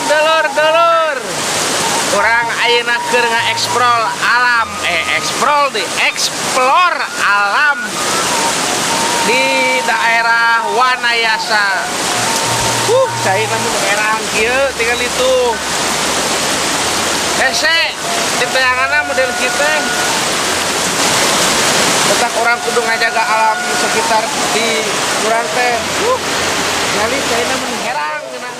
dulur-dulur. Orang ayeuna keur ngaeksplor alam, explore alam di daerah Wanayasa. Cai namun daerah kieu tinggal itu. Hese di tayanganna model kita. Tetap orang kudu ngajaga alam sekitar di urang teh. Ngali cai namun herang geuna.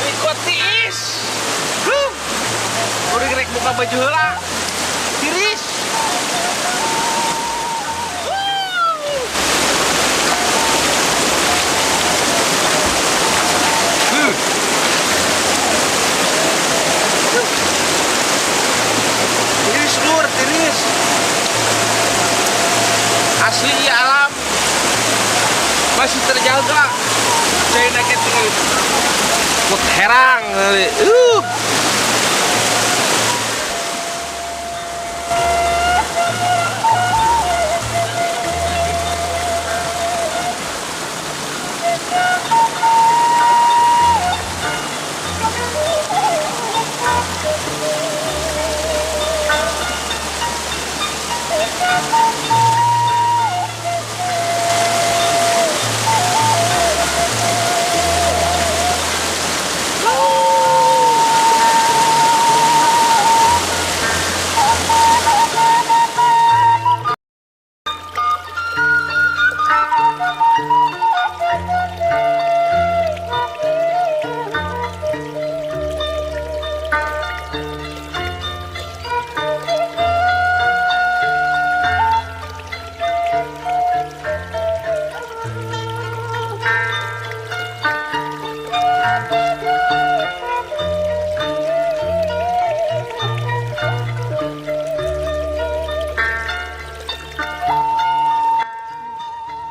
Ikut tiis. Udah rek buka baju heula. Tiris. Tiris lur, tiris. Asli ya alam masih terjaga. Saya nak tinggal kut herang.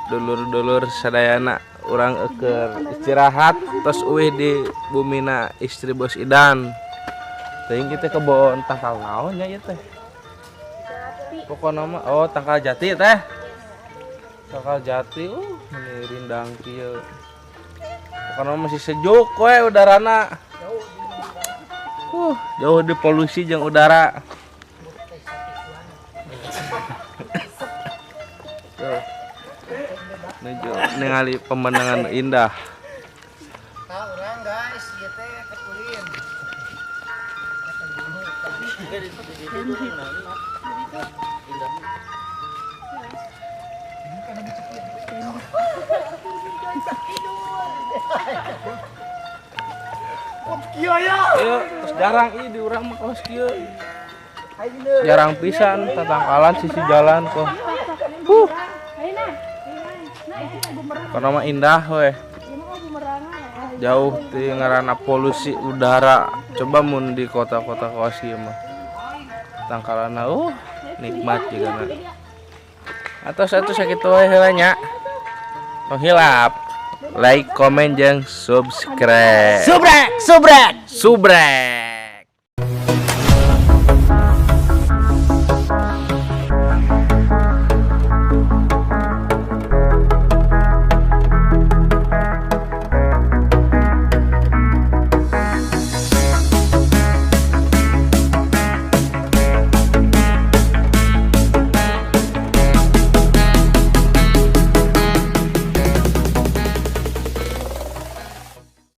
Dulur-dulur sadayana urang keur istirahat tos eueuh di bumina istri Bos Idan. Teuing kita ke Bon tangkal naon nya ieu teh? Pokona mah tangkal jati teh. Tangkal jati ini rindang kieu. Pokona masih sejuk we udarana. Jauh di polusi jeung udara. Ningali pemandangan indah. Tahu orang guys, ieu teh kekulin. Ieu jarang di urang mah kaos kieu. Jarang pisan tatangkalan sisi jalan kok. Karena mah indah weh. Jauh ti ngaranna polusi udara. Coba mun di kota-kota kaos ieu mah. Tangkalana nikmat juga na. Atos sakitu we heula nya. Tong hilap. Like, comment jeung subscribe. Subrek. Subrek.